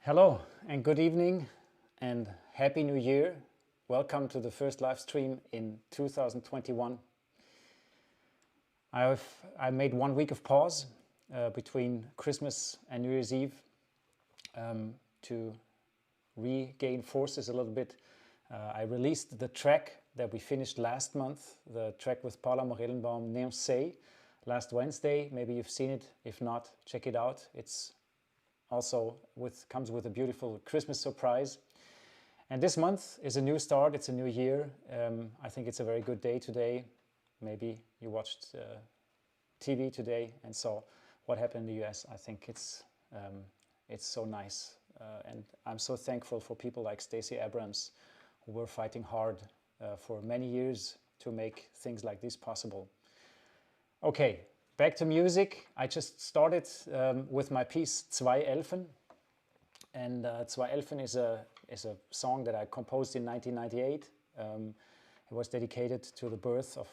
Hello and good evening and Happy New Year. Welcome to the first live stream in 2021. I made 1 week of pause between Christmas and New Year's Eve to regain forces a little bit. I released the track that we finished last month, the track with Paula Morellenbaum, Neonsei, last Wednesday. Maybe you've seen it. If not, check it out. It's also comes with a beautiful Christmas surprise. And this month is a new start. It's a new year. I think it's a very good day today. Maybe you watched TV today and saw what happened in the US. I think it's so nice. And I'm so thankful for people like Stacey Abrams who were fighting hard for many years to make things like this possible. Okay, back to music. I just started with my piece Zwei Elfen. And Zwei Elfen is a song that I composed in 1998. It was dedicated to the birth of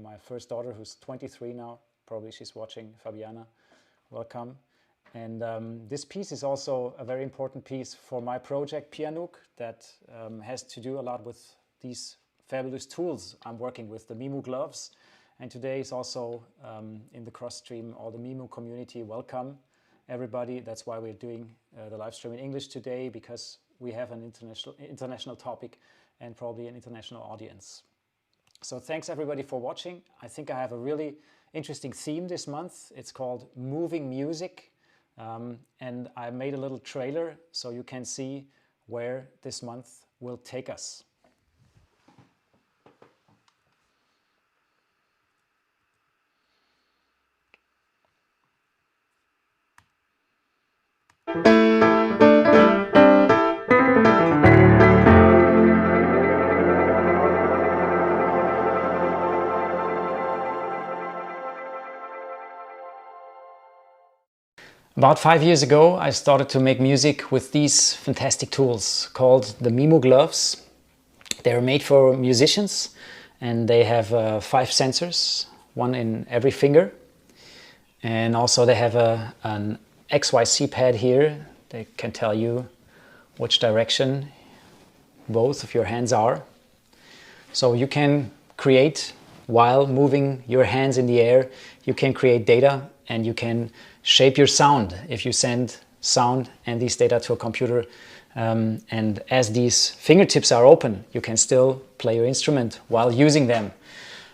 my first daughter, who's 23 now. Probably she's watching, Fabiana. Welcome. And this piece is also a very important piece for my project PYANOOK that has to do a lot with these fabulous tools I'm working with, the mi.mu gloves. And today is also in the cross stream, all the mi.mu community. Welcome, everybody. That's why we're doing the live stream in English today, because we have an international topic and probably an international audience. So thanks everybody for watching. I think I have a really interesting theme this month. It's called Moving Music. And I made a little trailer so you can see where this month will take us. About 5 years ago, I started to make music with these fantastic tools called the mi.mu gloves. They're made for musicians and they have 5 sensors, one in every finger. And also they have an XYZ pad here. They can tell you which direction both of your hands are. So you can create while moving your hands in the air. You can create data and you can shape your sound if you send sound and these data to a computer. And as these fingertips are open, you can still play your instrument while using them.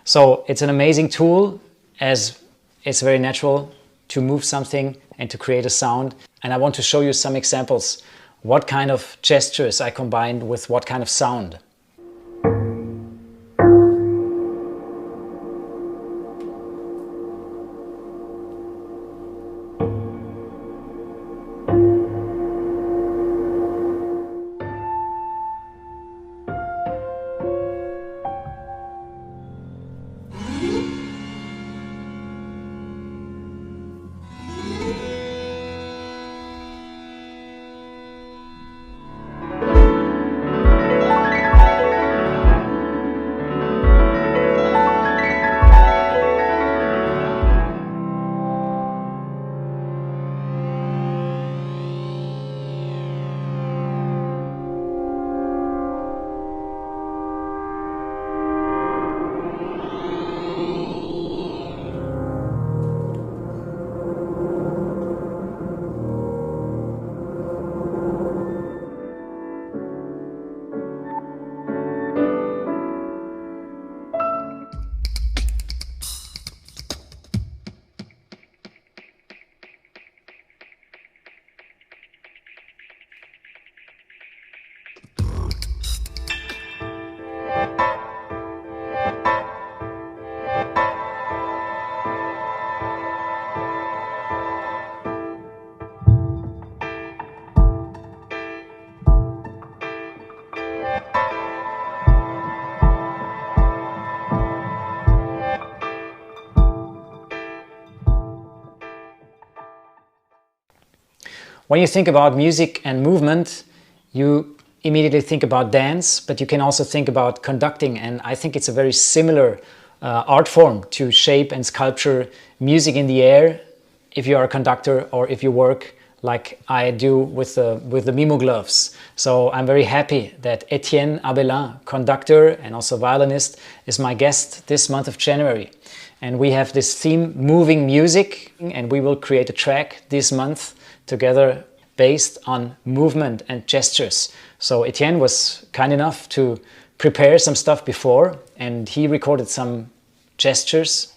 So it's an amazing tool, as it's very natural to move something and to create a sound. And I want to show you some examples, what kind of gestures I combined with what kind of sound. When you think about music and movement, you immediately think about dance, but you can also think about conducting. And I think it's a very similar art form to shape and sculpture music in the air if you are a conductor or if you work like I do with the mi.mu gloves. So I'm very happy that Etienne Abelin, conductor and also violinist, is my guest this month of January. And we have this theme, moving music, and we will create a track this month together based on movement and gestures. So Etienne was kind enough to prepare some stuff before, and he recorded some gestures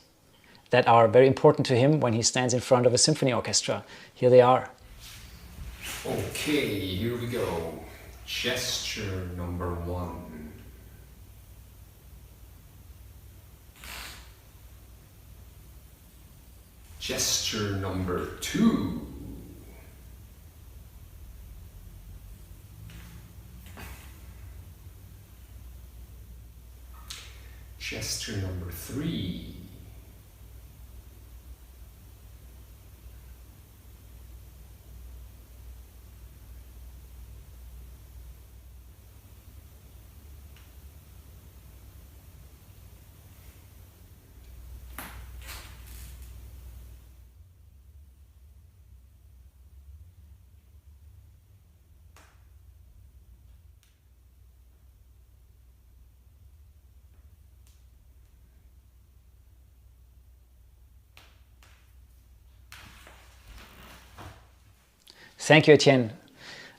that are very important to him when he stands in front of a symphony orchestra. Here they are. Okay, here we go. Gesture number 1. Gesture number 2. Gesture number 3. Thank you, Etienne.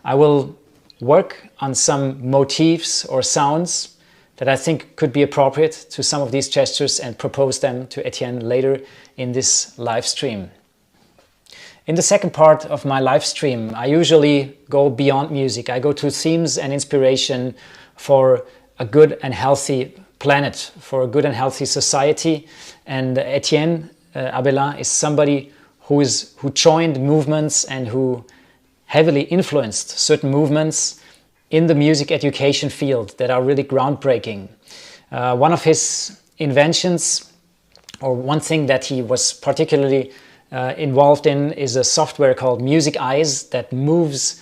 I will work on some motifs or sounds that I think could be appropriate to some of these gestures and propose them to Etienne later in this live stream. In the second part of my live stream, I usually go beyond music. I go to themes and inspiration for a good and healthy planet, for a good and healthy society. And Etienne Abelin is somebody who joined movements and who heavily influenced certain movements in the music education field that are really groundbreaking. One of his inventions, or one thing that he was particularly involved in, is a software called Music Eyes that moves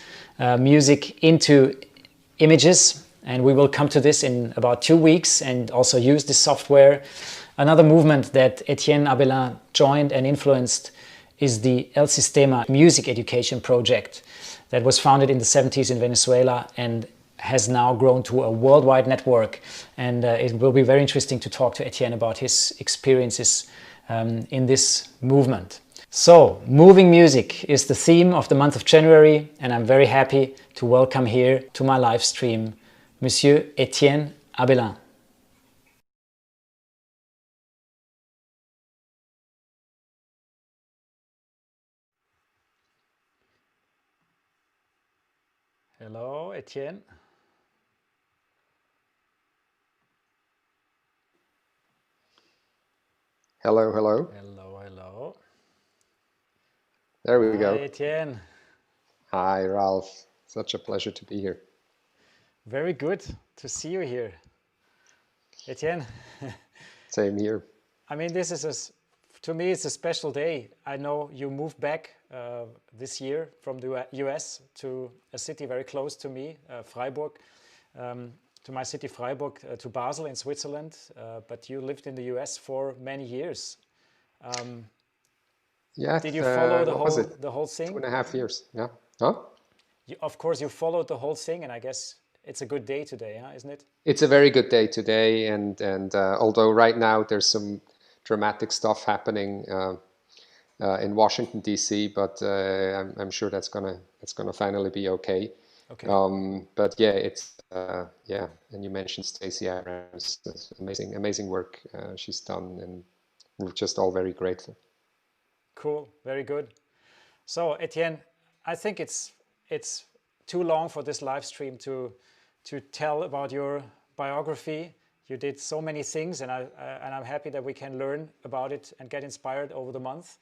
music into images, and we will come to this in about 2 weeks and also use this software. Another movement that Etienne Abelin joined and influenced is the El Sistema music education project that was founded in the 70s in Venezuela and has now grown to a worldwide network. And it will be very interesting to talk to Etienne about his experiences in this movement. So, moving music is the theme of the month of January, and I'm very happy to welcome here to my live stream Monsieur Etienne Abelin. Hello, Etienne. Hello, hello. Hello, hello. There we go. Hi, Etienne. Hi, Ralf. Such a pleasure to be here. Very good to see you here. Etienne, Same here. I mean, this is to me, it's a special day. I know you moved back this year from the US to a city very close to me, Freiburg, to my city Freiburg, to Basel in Switzerland. But you lived in the US for many years. Yeah. Did you follow what was it? the whole thing? 2.5 years. Yeah. Huh? Of course, you followed the whole thing, and I guess it's a good day today, huh, isn't it? It's a very good day today, and although right now there's some dramatic stuff happening in Washington D.C., but I'm sure that's gonna finally be okay. Okay. But yeah, it's yeah. And you mentioned Stacey Abrams, that's amazing work she's done, and we're just all very grateful. Cool, very good. So Etienne, I think it's too long for this live stream to tell about your biography. You did so many things, and I'm happy that we can learn about it and get inspired over the month.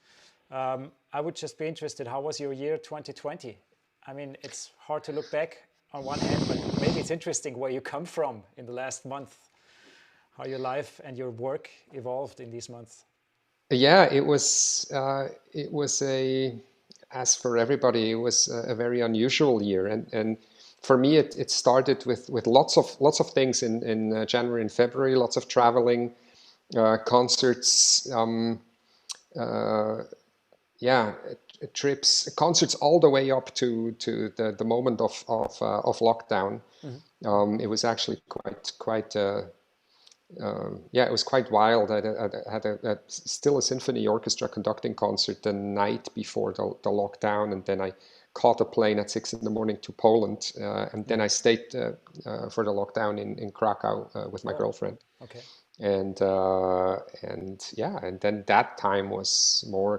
I would just be interested, how was your year 2020? I mean, it's hard to look back on one hand, but maybe it's interesting where you come from in the last month, how your life and your work evolved in these months. Yeah, it was as for everybody, it was a very unusual year, and for me, it started with lots of things in January and February, lots of traveling, concerts, yeah, trips, concerts all the way up to the moment of lockdown. It was actually quite yeah, it was quite wild. I had still a symphony orchestra conducting concert the night before the lockdown, and then I caught a plane at 6 in the morning to Poland, and then I stayed for the lockdown in Krakow with my girlfriend. Okay. And yeah, and then that time was more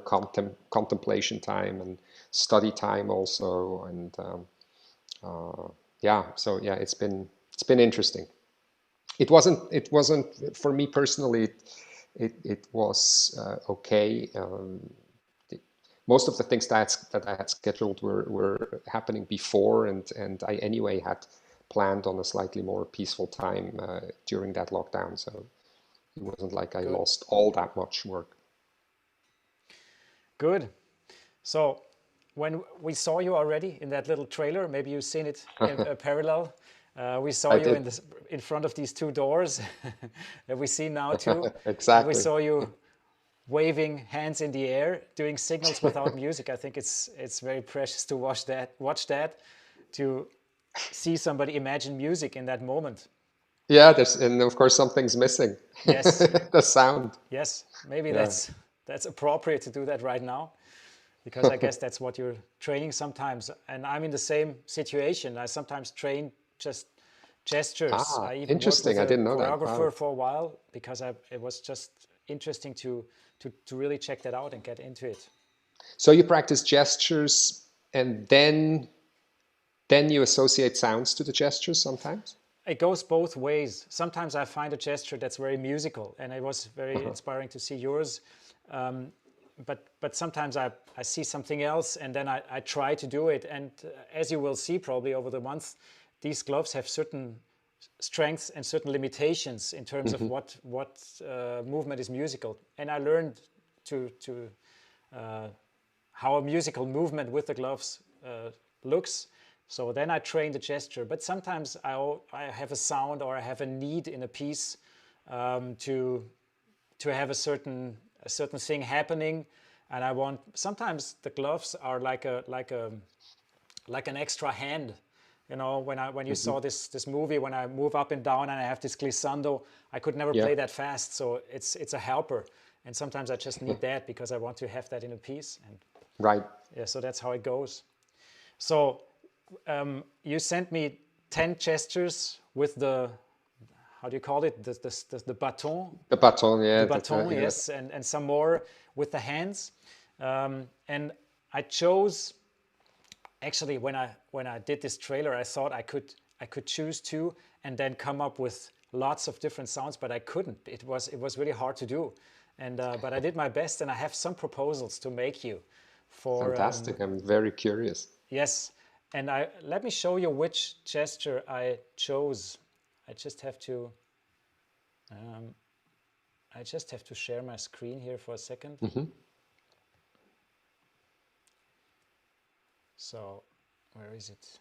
contemplation time and study time also, and yeah, so yeah, it's been interesting. It wasn't for me personally. It was okay. Most of the things that I had scheduled were happening before, and I anyway had planned on a slightly more peaceful time during that lockdown. So it wasn't like I Good. lost all that much work. Good. So when we saw you already in that little trailer, maybe you've seen it in parallel. We saw I you did. in front of these two doors that we see now too. And we Exactly. saw you waving hands in the air, doing signals without music. I think it's very precious to watch that, to see somebody imagine music in that moment. Yeah, and of course something's missing. Yes, The sound. yes. Maybe Yeah. that's appropriate to do that right now, because I guess that's what you're training sometimes. And I'm in the same situation. I sometimes train just gestures. Ah, I even worked interesting. with I a didn't know that. choreographer Wow. for a while because it was just interesting to really check that out and get into it. So you practice gestures, and then you associate sounds to the gestures sometimes? It goes both ways. Sometimes I find a gesture that's very musical, and it was very inspiring to see yours. But sometimes I see something else, and then I try to do it. And as you will see probably over the month, these gloves have certain strengths and certain limitations in terms of what movement is musical. And I learned to how a musical movement with the gloves looks. So then I train the gesture. But sometimes I have a sound or I have a need in a piece to have a certain thing happening, and I want. Sometimes the gloves are like an extra hand. You know, when you saw this movie, when I move up and down and I have this glissando, I could never play that fast. So it's a helper, and sometimes I just need that because I want to have that in a piece. And Right. yeah, so that's how it goes. So you sent me 10 gestures with the, how do you call it? The baton. The baton, yeah. The baton, yes, and some more with the hands. And I chose, actually, when I did this trailer, I thought I could choose two and then come up with lots of different sounds, but I couldn't. It was really hard to do. And but I did my best, and I have some proposals to make you for. Fantastic. I'm very curious. Yes, and let me show you which gesture I chose. I just have to share my screen here for a second. So, where is it?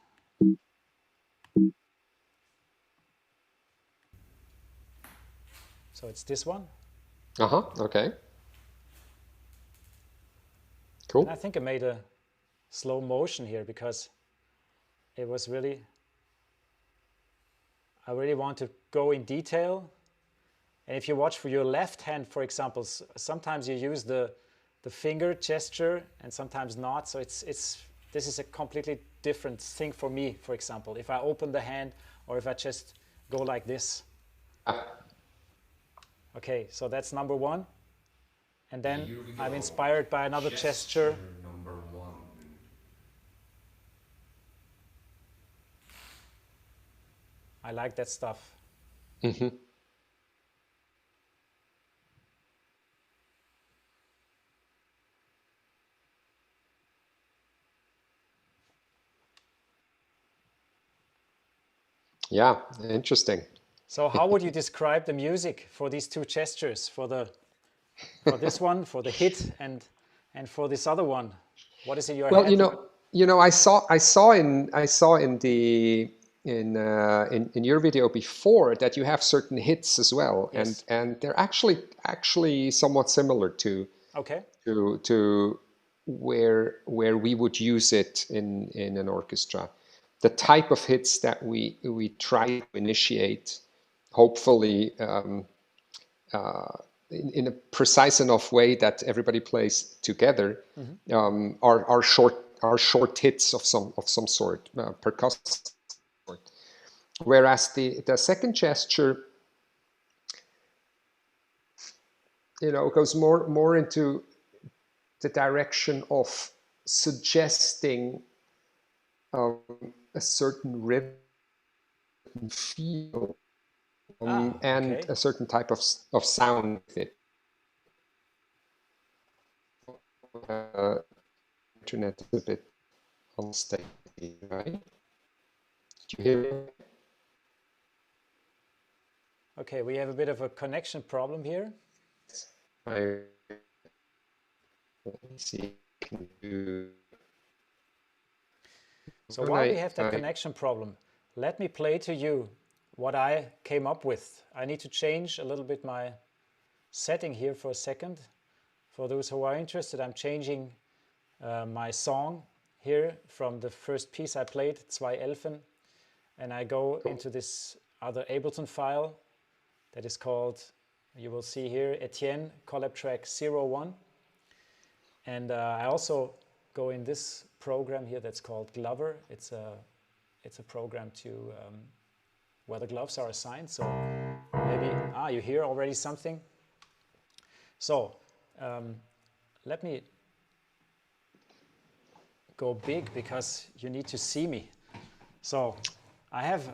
So it's this one. Okay. Cool. And I think I made a slow motion here because it was really, I really want to go in detail. And if you watch for your left hand, for example, sometimes you use the finger gesture and sometimes not. So this is a completely different thing for me, for example, if I open the hand or if I just go like this. Okay, so that's number one. And then I'm inspired by another gesture. Number 1. I like that stuff. Yeah, interesting. So how would you describe the music for these two gestures, for this one, for the hit, and for this other one? What is in your Well, head? I saw in your video before that you have certain hits as well, Yes. and they're actually somewhat similar to Okay. to where we would use it in an orchestra. The type of hits that we try to initiate, hopefully in a precise enough way that everybody plays together, are short hits of some sort, percussive sort. Whereas the second gesture, goes more into the direction of suggesting a certain rhythm feel and okay. a certain type of sound with it. Internet is a bit unstable, right? Do you hear me? Okay, we have a bit of a connection problem here. Let me see. Can do. So while we have that connection problem, let me play to you what I came up with. I need to change a little bit my setting here for a second. For those who are interested, I'm changing my song here from the first piece I played, Zwei Elfen, and I go into this other Ableton file that is called, you will see here, Etienne Collabtrack 01. And I also go in this program here that's called Glover. It's a program to where the gloves are assigned. So maybe you hear already something. So let me go big because you need to see me. So I have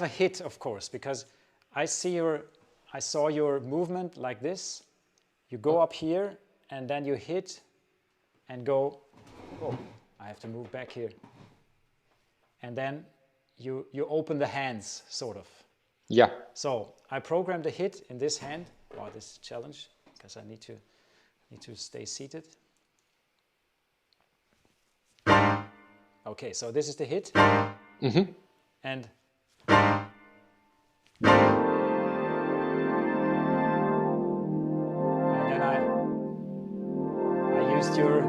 a hit, of course, because I saw your movement like this. You go up here and then you hit and go. Oh, I have to move back here. And then you open the hands, sort of. Yeah. So I programmed the hit in this hand. Wow, this is a challenge because I need to stay seated. Okay, so this is the hit. And then I used your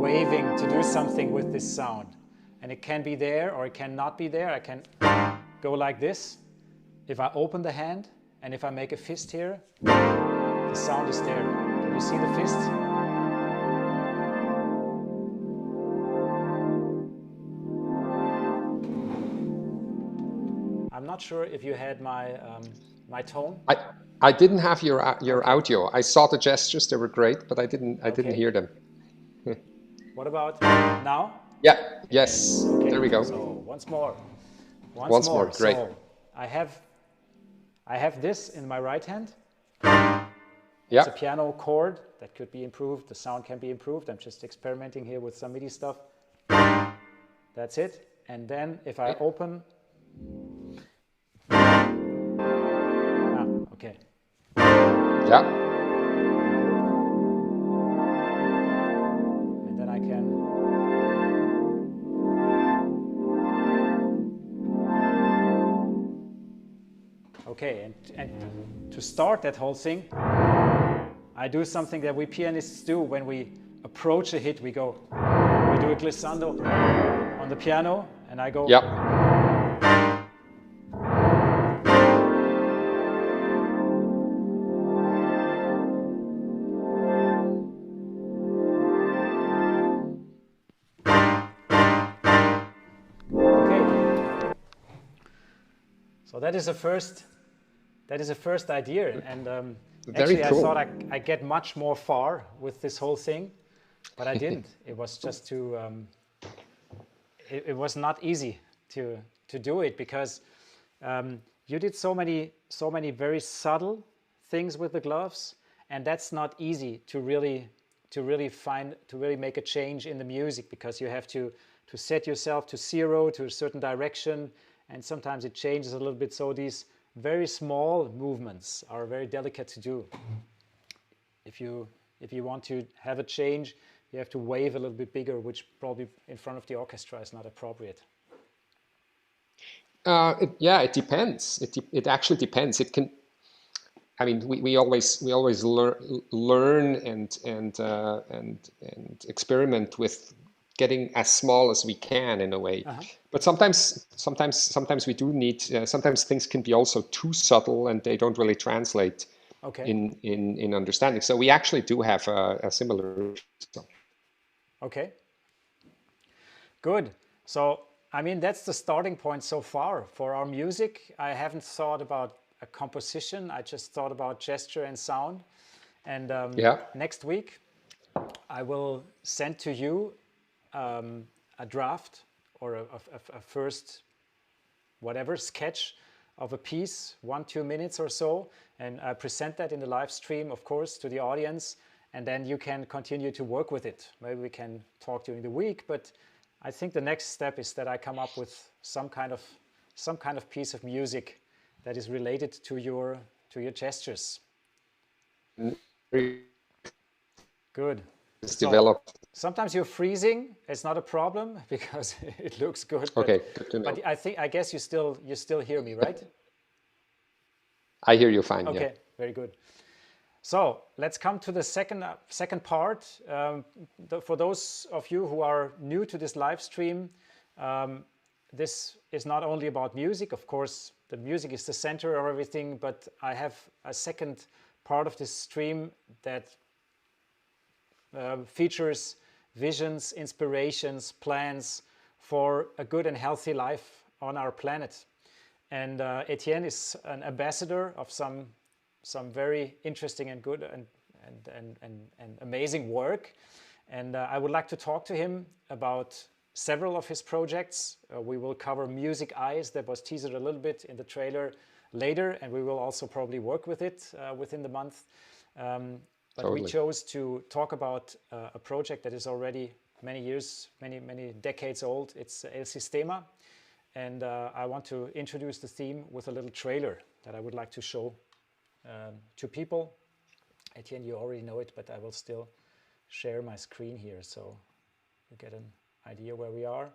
waving to do something with this sound. and it can be there or it cannot be there. I can go like this. If I open the hand and if I make a fist here, the sound is there. Can you see the fist? I'm not sure if you had my tone. I didn't have your audio. I saw the gestures; they were great, but I didn't hear them. What about now? Yeah. Yes. Okay. There we go. So once more. Once more. Great. So I have this in my right hand. Yeah. It's a piano chord that could be improved. The sound can be improved. I'm just experimenting here with some MIDI stuff. That's it. And then if I open. Okay. Yeah. And then I can. Okay, and to start that whole thing, I do something that we pianists do when we approach a hit. We do a glissando on the piano, and I go. Yeah. So that is a first idea, and Very actually cool. I thought I get much more far with this whole thing, but I didn't. It was just too. It was not easy to do it because you did so many very subtle things with the gloves, and that's not easy to really make a change in the music, because you have to set yourself to zero, to a certain direction. And sometimes it changes a little bit, so these very small movements are very delicate to do. If you want to have a change, you have to wave a little bit bigger, which probably in front of the orchestra is not appropriate. It depends. It actually depends. It can. I mean, we always learn and experiment with getting as small as we can in a way. But sometimes we do need. Sometimes things can be also too subtle and they don't really translate in understanding. So we actually do have a similar. Okay. Good. So I mean, that's the starting point so far for our music. I haven't thought about a composition. I just thought about gesture and sound. And next week, I will send to you a draft or a first whatever sketch of a piece, 1-2 minutes or so, and I present that in the live stream, of course, to the audience, and then you can continue to work with it. Maybe we can talk during the week, but I think the next step is that I come up with some kind of piece of music that is related to your gestures. Good. It's developed. Sometimes you're freezing. It's not a problem because it looks good. Okay, good to know. But I guess you still hear me, right? I hear you fine. Okay, yeah. Very good. So let's come to the second part. For those of you who are new to this live stream, this is not only about music. Of course, the music is the center of everything, but I have a second part of this stream that features visions, inspirations, plans for a good and healthy life on our planet. And Etienne is an ambassador of some very interesting and good and amazing work. And I would like to talk to him about several of his projects. We will cover Music Eyes, that was teased a little bit in the trailer later, and we will also probably work with it within the month. But totally. We chose to talk about a project that is already many years, many decades old. It's El Sistema. And I want to introduce the theme with a little trailer that I would like to show to people. Etienne, you already know it, but I will still share my screen here so you get an idea where we are.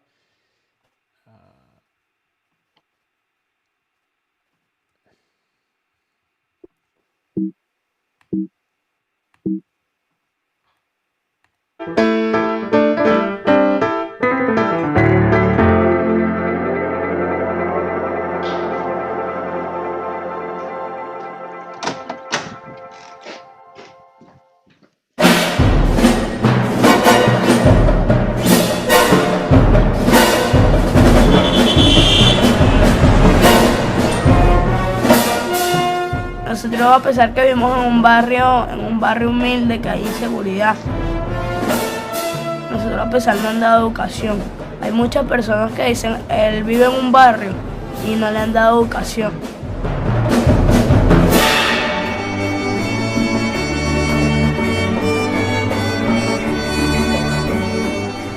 Pero a pesar que vivimos en un barrio humilde, que hay inseguridad, nosotros a pesar no han dado educación. Hay muchas personas que dicen, él vive en un barrio y no le han dado educación.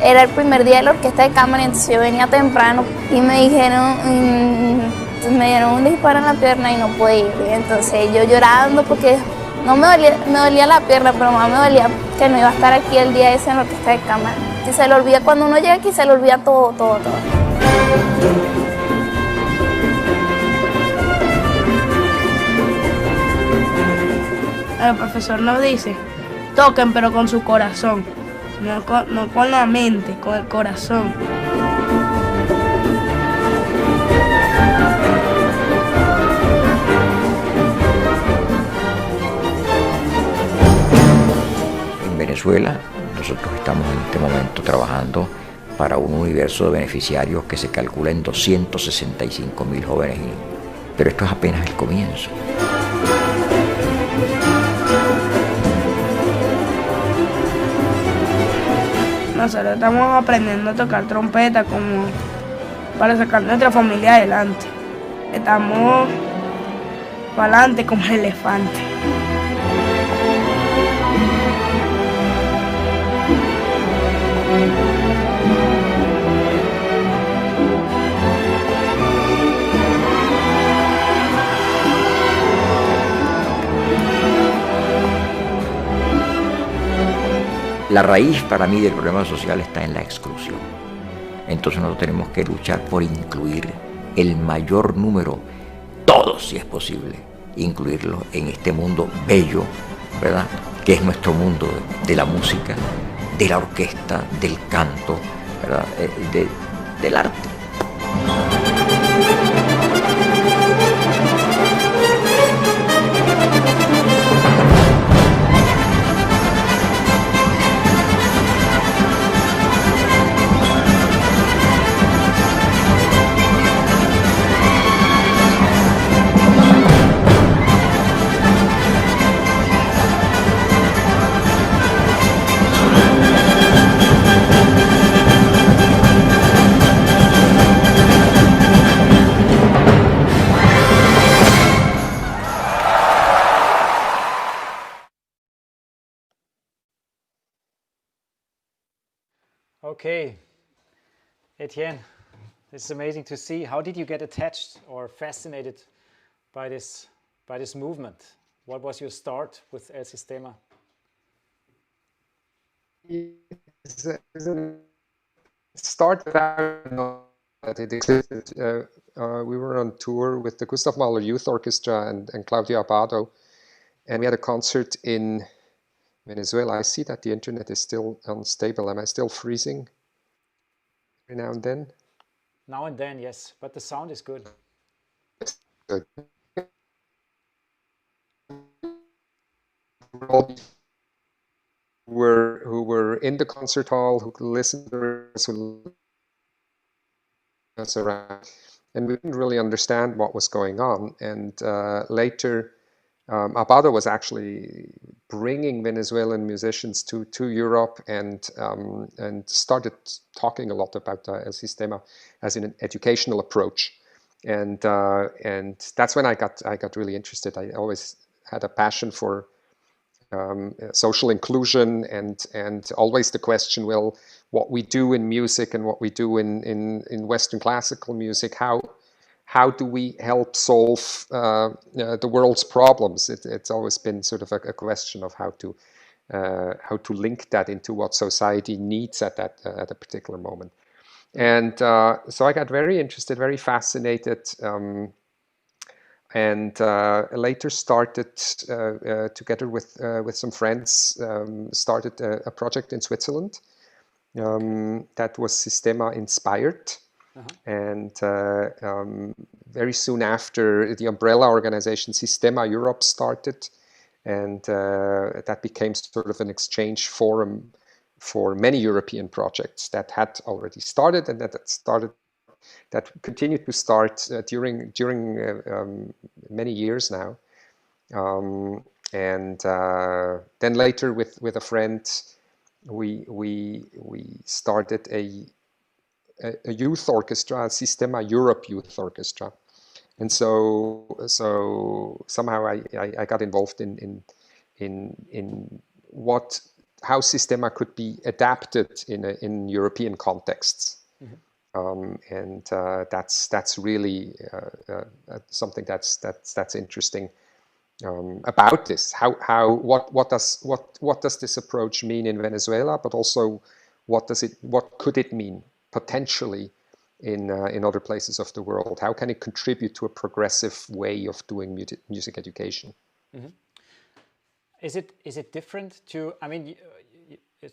Era el primer día de la orquesta de cámara, entonces yo venía temprano y me dieron un disparo en la pierna y no pude ir. Entonces yo llorando porque no me dolía la pierna, pero más me dolía que no iba a estar aquí el día ese en la orquesta de cámara. Si se le olvida, cuando uno llega aquí se le olvida todo. El profesor nos dice, toquen pero con su corazón, no con la mente, con el corazón. En Venezuela, nosotros estamos en este momento trabajando para un universo de beneficiarios que se calcula en 265.000 jóvenes y niños. Pero esto es apenas el comienzo. Nosotros estamos aprendiendo a tocar trompeta como para sacar nuestra familia adelante. Estamos para adelante como el elefante. La raíz para mí del problema social está en la exclusión. Entonces nosotros tenemos que luchar por incluir el mayor número, todos si es posible, incluirlos en este mundo bello, ¿verdad? Que es nuestro mundo de la música, de la orquesta, del canto, ¿verdad? Del arte. Okay, Etienne, this is amazing to see. How did you get attached or fascinated by this movement? What was your start with El Sistema? It's a start that it existed. We were on tour with the Gustav Mahler Youth Orchestra and Claudia Abbado, and we had a concert in Venezuela. I see that the internet is still unstable. Am I still freezing every now and then? Now and then, yes, but the sound is good. Good. Who were in the concert hall, who listened to us around, and we didn't really understand what was going on. And later, Abbado was actually bringing Venezuelan musicians to Europe and started talking a lot about El Sistema as an educational approach, and that's when I got really interested. I always had a passion for social inclusion and always the question, well, what we do in music and what we do in Western classical music, how do we help solve the world's problems? It's always been sort of a question of how to link that into what society needs at a particular moment. And so I got very interested, very fascinated, and later started together with some friends, started a project in Switzerland that was Sistema inspired. And very soon after, the umbrella organization Sistema Europe started, and that became sort of an exchange forum for many European projects that had already started and that continued to start during many years now. And then later with a friend, we started a youth orchestra, Sistema Europe Youth Orchestra. And so somehow I got involved in how Sistema could be adapted in European contexts. And that's really something that's interesting about this. What does this approach mean in Venezuela, but also what could it mean potentially in other places of the world? How can it contribute to a progressive way of doing music education? Is it different to? I mean,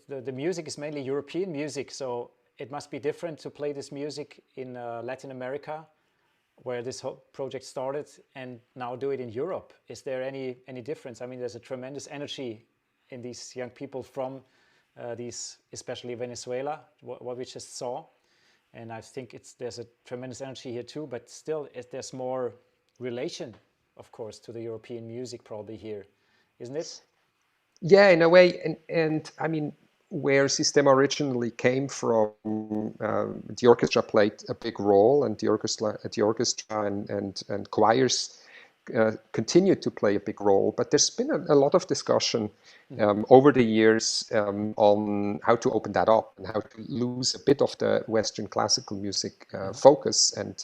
the music is mainly European music, so it must be different to play this music in Latin America, where this whole project started, and now do it in Europe. Is there any difference? I mean, there's a tremendous energy in these young people from these, especially Venezuela, what we just saw, and I think there's a tremendous energy here too. But still, there's more relation, of course, to the European music probably here, isn't it? Yeah, in a way, and I mean, where Sistema originally came from, the orchestra played a big role, and the orchestra and choirs continued to play a big role. But there's been a lot of discussion over the years on how to open that up and how to lose a bit of the Western classical music focus and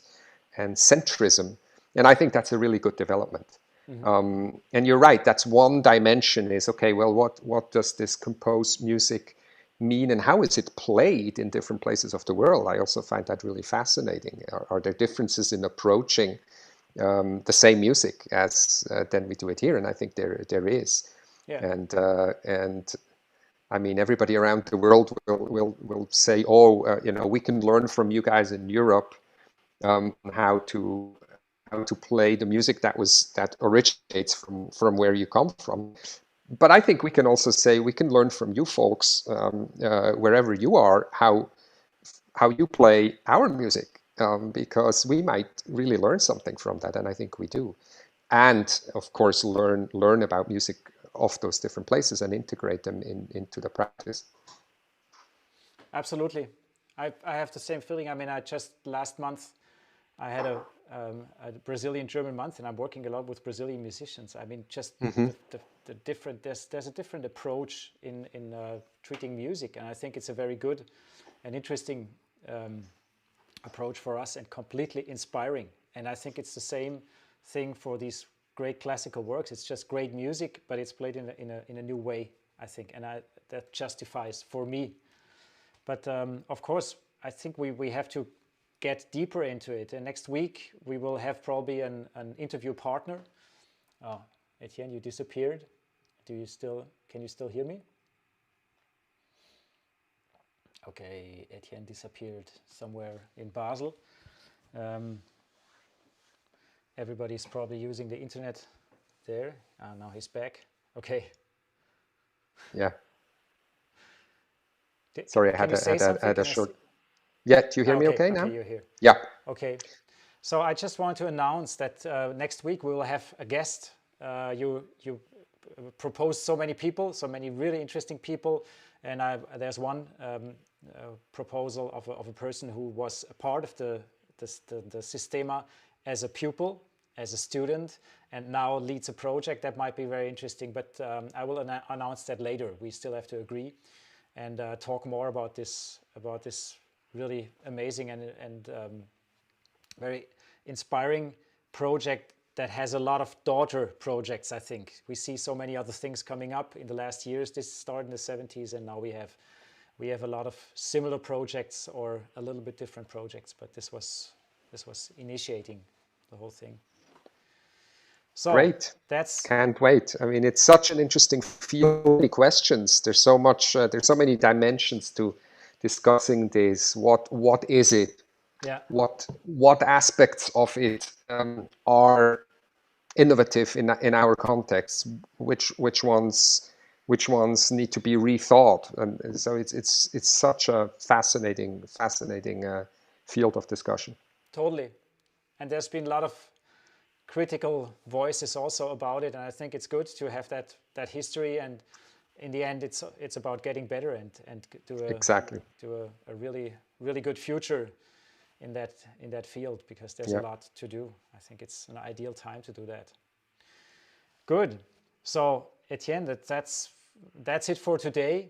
centrism. And I think that's a really good development. And you're right, that's one dimension is, okay, well, what does this composed music mean and how is it played in different places of the world? I also find that really fascinating. Are there differences in approaching the same music as then we do it here? And I think there is. Yeah. And I mean, everybody around the world will say, we can learn from you guys in Europe how to play the music that originates from where you come from. But I think we can also say we can learn from you folks wherever you are how you play our music, because we might really learn something from that, and I think we do. And of course, learn about music of those different places and integrate them into the practice. Absolutely, I have the same feeling. I mean, last month I had a Brazilian German month, and I'm working a lot with Brazilian musicians. I mean, just the different, there's a different approach in treating music, and I think it's a very good and interesting approach for us and completely inspiring. And I think it's the same thing for these great classical works. It's just great music, but it's played in a new way, I think, and that justifies for me. But of course, I think we have to get deeper into it. And next week we will have probably an interview partner. Oh, Etienne, you disappeared. Can you still hear me? Okay, Etienne disappeared somewhere in Basel. Everybody's probably using the internet there. Now he's back. Okay. Yeah. Sorry, I had a short. Yeah, do you hear me okay now? Okay, you're here. Yeah. Okay. So I just want to announce that next week we will have a guest. You proposed so many people, so many really interesting people, and there's one proposal of a person who was a part of the Sistema as a pupil, as a student, and now leads a project that might be very interesting. But I will announce that later. We still have to agree and talk more about this really amazing and very inspiring project that has a lot of daughter projects. I think we see so many other things coming up in the last years. This started in the 70s, and now we have a lot of similar projects or a little bit different projects. But this was initiating the whole thing. So great. Can't wait. I mean, it's such an interesting field. Many questions. There's so much. There's so many dimensions to discussing this. What is it? Yeah. What aspects of it are innovative in our context? Which ones need to be rethought? And so it's such a fascinating field of discussion. Totally. And there's been a lot of critical voices also about it, and I think it's good to have that history. And in the end, it's about getting better and Exactly. to a really good future in that field, because there's a lot to do. I think it's an ideal time to do that. Good. So Etienne, that's it for today.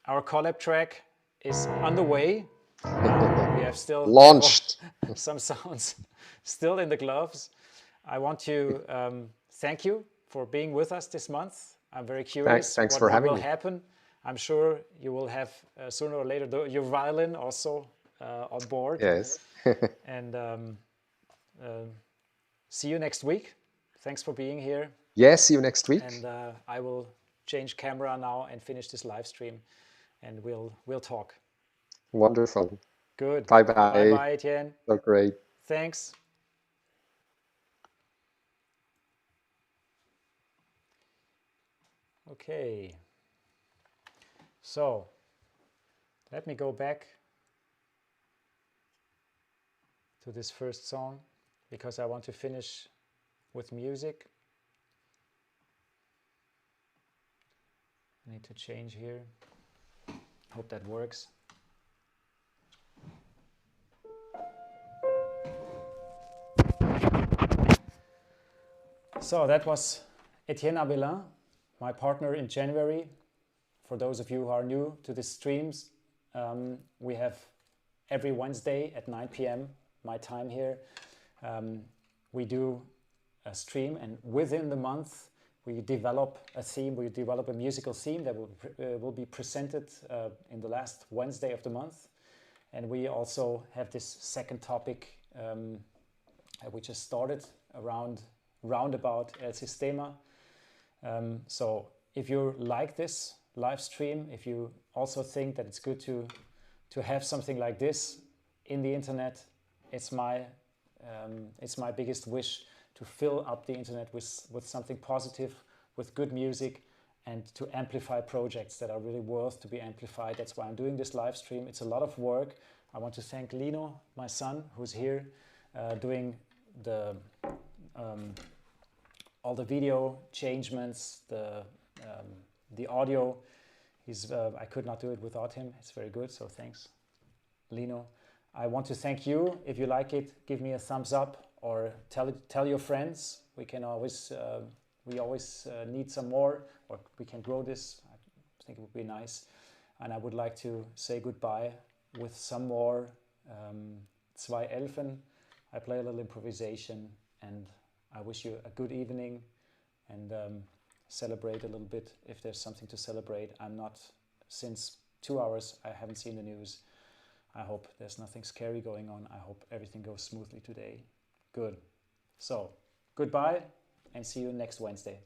Our Collabtrack is underway. We have still Launched. some sounds still in the gloves. I want to thank you for being with us this month. I'm very curious Thanks what for having will me. happen. I'm sure you will have sooner or later your violin also on board. Yes. And see you next week. Thanks for being here. Yes, see you next week. And I will change camera now and finish this live stream, and we'll talk. Wonderful. Good. Bye bye. Bye bye, Etienne. So great. Thanks. Okay. So let me go back to this first song, because I want to finish with music. I need to change here. Hope that works. So that was Etienne Abelin, my partner in January. For those of you who are new to the streams, we have every Wednesday at 9 p.m. my time here. We do a stream, and within the month we develop a theme, we develop a musical theme that will be presented in the last Wednesday of the month. And we also have this second topic which has started roundabout El Sistema. So if you like this live stream, if you also think that it's good to have something like this in the internet, it's my biggest wish to fill up the internet with something positive, with good music, and to amplify projects that are really worth to be amplified. That's why I'm doing this live stream. It's a lot of work. I want to thank Lino, my son, who's here doing all the video changements, the audio. I could not do it without him. It's very good, so thanks, Lino. I want to thank you. If you like it, give me a thumbs up or tell your friends. We always need some more, or we can grow this. I think it would be nice. And I would like to say goodbye with some more Zwei Elfen. I play a little improvisation, and I wish you a good evening, and celebrate a little bit if there's something to celebrate. Since 2 hours, I haven't seen the news. I hope there's nothing scary going on. I hope everything goes smoothly today. Good. So, goodbye, and see you next Wednesday.